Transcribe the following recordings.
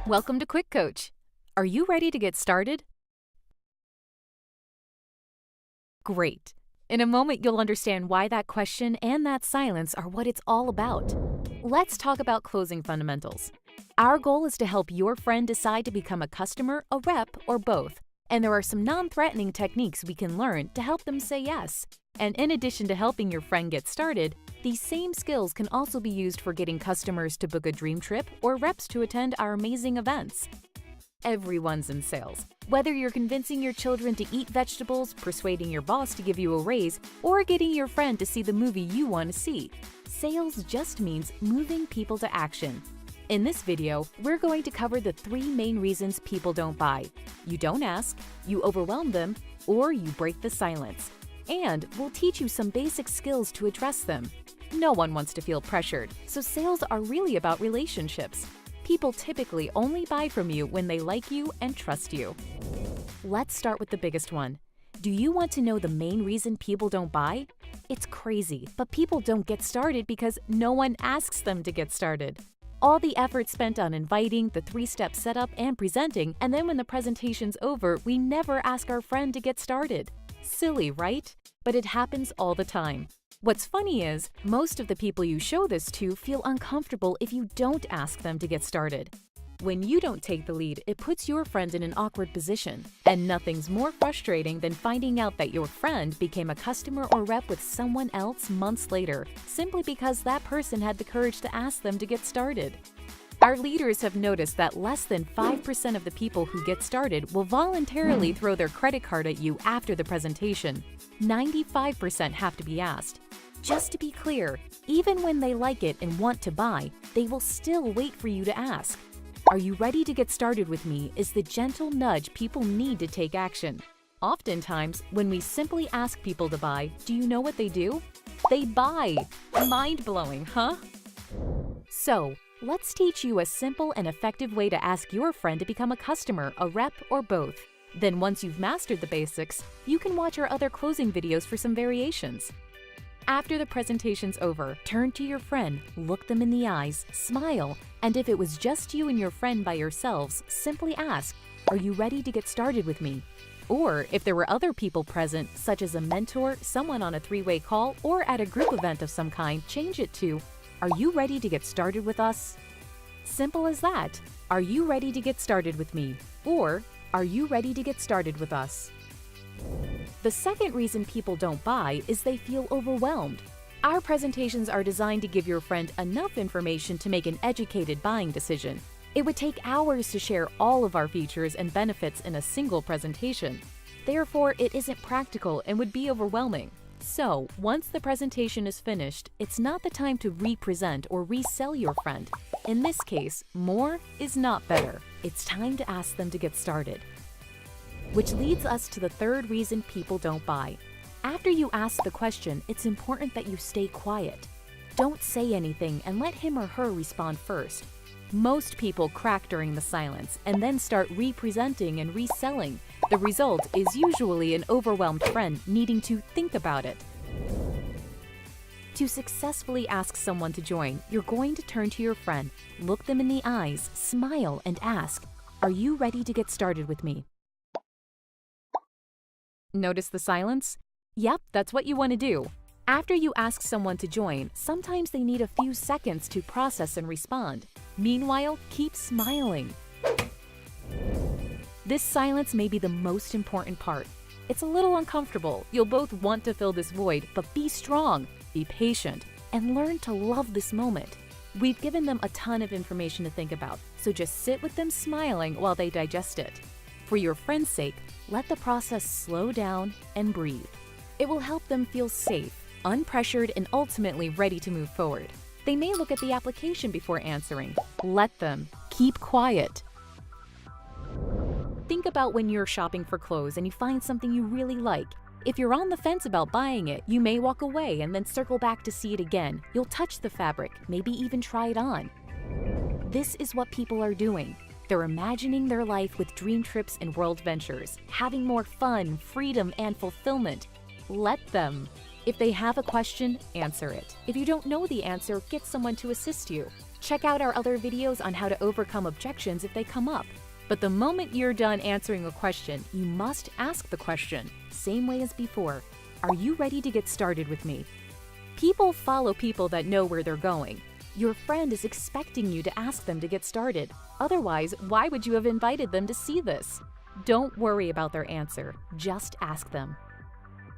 Welcome to Quick Coach. Are you ready to get started? Great. In a moment, you'll understand why that question and that silence are what it's all about. Let's talk about closing fundamentals. Our goal is to help your friend decide to become a customer, a rep, or both. And there are some non-threatening techniques we can learn to help them say yes. And in addition to helping your friend get started, these same skills can also be used for getting customers to book a dream trip or reps to attend our amazing events. Everyone's in sales. Whether you're convincing your children to eat vegetables, persuading your boss to give you a raise, or getting your friend to see the movie you want to see, sales just means moving people to action. In this video, we're going to cover the 3 main reasons people don't buy. You don't ask, you overwhelm them, or you break the silence. And we'll teach you some basic skills to address them. No one wants to feel pressured, so sales are really about relationships. People typically only buy from you when they like you and trust you. Let's start with the biggest one. Do you want to know the main reason people don't buy? It's crazy, but people don't get started because no one asks them to get started. All the effort spent on inviting, the 3-step setup, and presenting, and then when the presentation's over, we never ask our friend to get started. Silly, right? But it happens all the time. What's funny is, most of the people you show this to feel uncomfortable if you don't ask them to get started. When you don't take the lead, it puts your friend in an awkward position. And nothing's more frustrating than finding out that your friend became a customer or rep with someone else months later, simply because that person had the courage to ask them to get started. Our leaders have noticed that less than 5% of the people who get started will voluntarily throw their credit card at you after the presentation. 95% have to be asked. Just to be clear, even when they like it and want to buy, they will still wait for you to ask. Are you ready to get started with me is the gentle nudge people need to take action. Oftentimes, when we simply ask people to buy, do you know what they do? They buy! Mind-blowing, huh? So, let's teach you a simple and effective way to ask your friend to become a customer, a rep, or both. Then once you've mastered the basics, you can watch our other closing videos for some variations. After the presentation's over, turn to your friend, look them in the eyes, smile, and if it was just you and your friend by yourselves, simply ask, "Are you ready to get started with me?" Or if there were other people present, such as a mentor, someone on a 3-way call, or at a group event of some kind, change it to, "Are you ready to get started with us?" Simple as that. Are you ready to get started with me? Or, are you ready to get started with us? The second reason people don't buy is they feel overwhelmed. Our presentations are designed to give your friend enough information to make an educated buying decision. It would take hours to share all of our features and benefits in a single presentation. Therefore, it isn't practical and would be overwhelming. So, once the presentation is finished, it's not the time to re-present or resell your friend. In this case, more is not better. It's time to ask them to get started. Which leads us to the third reason people don't buy. After you ask the question, it's important that you stay quiet. Don't say anything and let him or her respond first. Most people crack during the silence and then start re-presenting and reselling. The result is usually an overwhelmed friend needing to think about it. To successfully ask someone to join, you're going to turn to your friend, look them in the eyes, smile, and ask, "Are you ready to get started with me?" Notice the silence? Yep, that's what you want to do. After you ask someone to join, sometimes they need a few seconds to process and respond. Meanwhile, keep smiling. This silence may be the most important part. It's a little uncomfortable. You'll both want to fill this void, but be strong, be patient, and learn to love this moment. We've given them a ton of information to think about, so just sit with them smiling while they digest it. For your friend's sake, let the process slow down and breathe. It will help them feel safe, unpressured, and ultimately ready to move forward. They may look at the application before answering. Let them. Keep quiet. Think about when you're shopping for clothes and you find something you really like. If you're on the fence about buying it, you may walk away and then circle back to see it again. You'll touch the fabric, maybe even try it on. This is what people are doing. They're imagining their life with dream trips and world ventures, having more fun, freedom, and fulfillment. Let them. If they have a question, answer it. If you don't know the answer, get someone to assist you. Check out our other videos on how to overcome objections if they come up. But the moment you're done answering a question, you must ask the question, same way as before. Are you ready to get started with me? People follow people that know where they're going. Your friend is expecting you to ask them to get started. Otherwise, why would you have invited them to see this? Don't worry about their answer, just ask them.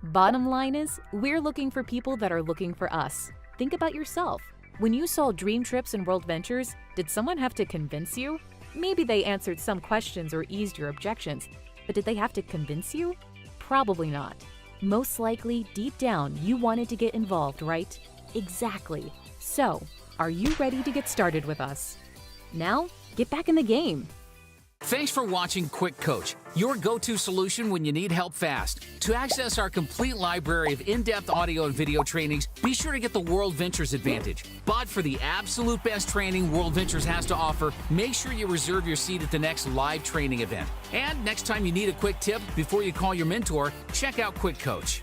Bottom line is, we're looking for people that are looking for us. Think about yourself. When you saw Dream Trips and World Ventures, did someone have to convince you? Maybe they answered some questions or eased your objections, but did they have to convince you? Probably not. Most likely, deep down, you wanted to get involved, right? Exactly. So, are you ready to get started with us? Now, get back in the game. Thanks for watching Quick Coach, your go-to solution when you need help fast. To access our complete library of in-depth audio and video trainings, be sure to get the World Ventures Advantage. But for the absolute best training World Ventures has to offer, make sure you reserve your seat at the next live training event. And next time you need a quick tip before you call your mentor, check out Quick Coach.